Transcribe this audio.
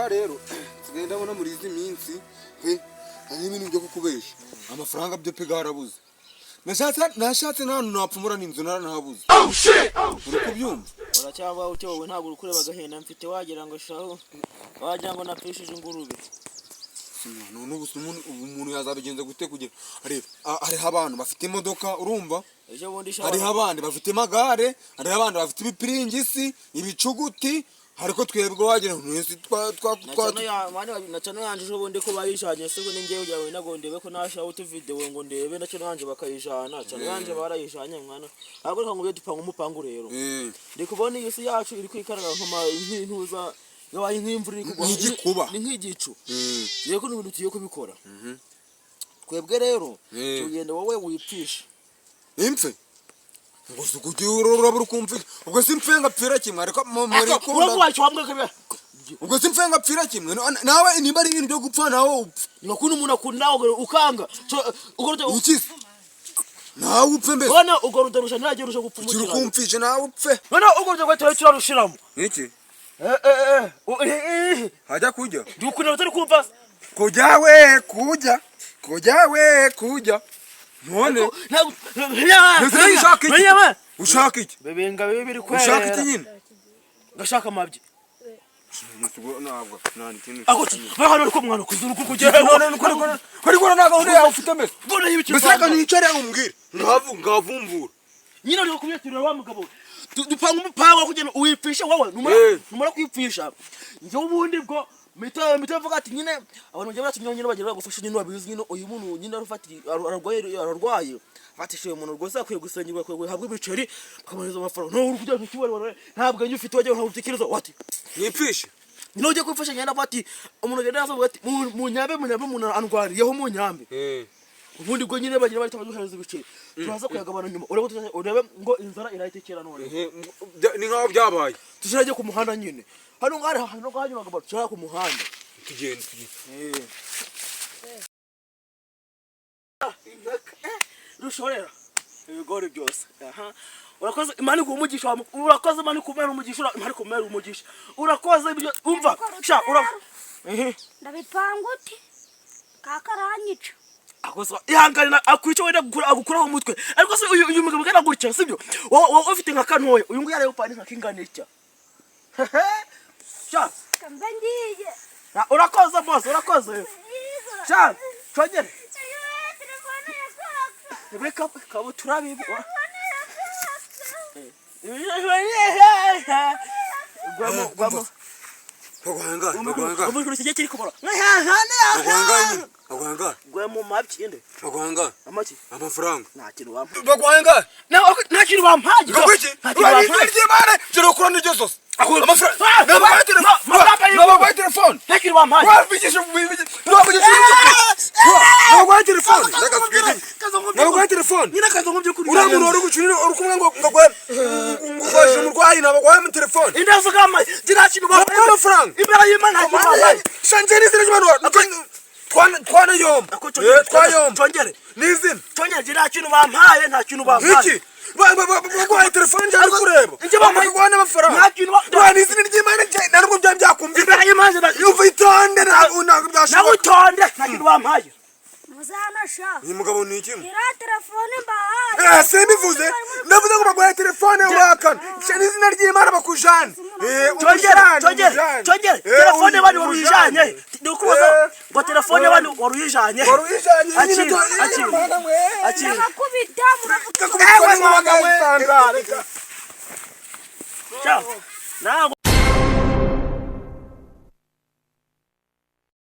Sha rero tugenda bona muri izi minsi hari ibintu byo kukubesha amafaranga byo pega harabuze nashatse nta napfumura n'inzu narahabuze uri kubyumva uracyava ute wowe ntabwo uri kureba agahenda mfite wagira ngo shaho wagira ngo napfishije ingurube none umuntu yazabigenza gute kugira hariho abantu bafite imodoka urumva hariho abandi bafite amagare hariho abandi bafite ibipiringisi ibicuguti hariko twebwe wagira mwese nacyo yanje ejo bundi ko bayishanye se ni ngewe ujya wenda ngo ndebe ko nashaho utu video ngo ndebe nacyo yanje bakayijana cyane yanje barayijanye mwana ahubwo reka ngo dupanga umupangu rero ndi kubona iyi si yacu iri kwikarara nk'intuza yabaye nk'imvura iri kugwa n'igikuba ni nk'igicu yego n'ibintu tugiye kubikora twebwe rero tugenda wowe wipfisha impfe ngo sukuti urabura kumva ubwo simfenga pfira kimwe ariko muri kunda ubwo simfenga pfira kimwe nawe nimba ari ibintu byo gupfa nawe upfa nakuna umuntu akunda ukanga ukisi nawe upfe mbese bona ubwo rudarusha ntagiye rusha gupfumukira kiri kumfisha nawe upfe bona ubwo rutagwa turarushiramo iki hajya kujya ndukuna utari kumva kujya none ushaka iki bebenga bibiri kwera ushaka iki nyine gashaka mabye ntabwo ako bahano ko mwana kuzuru kugera kuri gora naga undi yawe ufite mbese bona yibiki mbese nicare umbwire ngavumbura nyine ari kumyetura wa mugabo dupanga umupango kugena uwipfisha wowe numara kwipfisha nje ubundi bwo mitavuga ati nyine abantu bagiye batunyonyine bagira bagufasha nyine wabizi nyine uyu muntu nyine ararwaye fatishiwe umuntu rwose akwiye gusengirwa kwe habwe biceri kamaneza amafaranga no urukujya kukibara ntabwo njye ufite waje ntabutikirezo wati nipfisha nyine ujye kwifasha nyana bati umuntu agenda avuga ati mu nyambe umuntu andwariyeho mu nyambe ubundi bwo nyine bagira bari tabaduhereza ibiceri turaza kuyagabana nyuma urebe ngo inzara irayitekera none ni nkaho byabaye tuziraje ku muhanda nyine hano ngari hano nganyura ngo tujya ku muhanda tugende rushorera ibigori byose urakoze imani kumugisha urakoze imani kumera umugisha imani kumera umugisha urakoze ibyo umva sha ndabipanga uti kakaranyica akoso ihangana akwica wenda agukuraho umutwe ariko se uyu mugabo gana gutya sibyo wowe ufite nka kantoya uyu nguyu areba pani nka kinganica sha kambe ngiye urakoze boss urakoze sha twagere Reka kabutura bibi. Gwamo. Bagwanga. Umuntu kijye kiri kubora. Bagwanga. Gwamo mabyi inde. Bagwanga. Amaki. Amafaranga. Nta kintu wampa. Bagwanga. Nta kintu wampaje. Nta kintu wampaje. Jero kurana Yesus. Amafaranga. Nabagwa telefone. Nta kintu wampaje. Wabigisha nabagwa telefone. Nabagwa telefone. Nyina kazo ngobye kuri. Uramuntu uri gucunira uri kumwe ngo ngwaje umurwayi nabagwa mu telefone. Indavuga ama nta kintu wampaje. Amafaranga. Imbere y'Imana nta kintu wampaje. Shanjeri ziri abantu twana yomba. Twayomba. Tongere. Nizina. Tongere nta kintu wampaye nta kintu wampaye. Iki? Bagwaye telefone njye kureba. Njye bagwa n'amafaranga. Nta kintu wa nizina ry'Imana njye narwo byakumva. Imbere y'Imana yuva itonde ntabwo byashoboka. Nawe itonde nta kintu wampaye. Muzana sha. Uyu mugabo ni iki? Ira telefone mbahaye. Simbivuze. Ndavuze ngo bagwaye telefone wakana. Nizina ry'Imana bakujana. Tongere. Telefone bani warujanye. Ndikubaza ngo telefone bani warujanye. Akiri. Nakubita muravuga. Kakubita. Ciao. Nago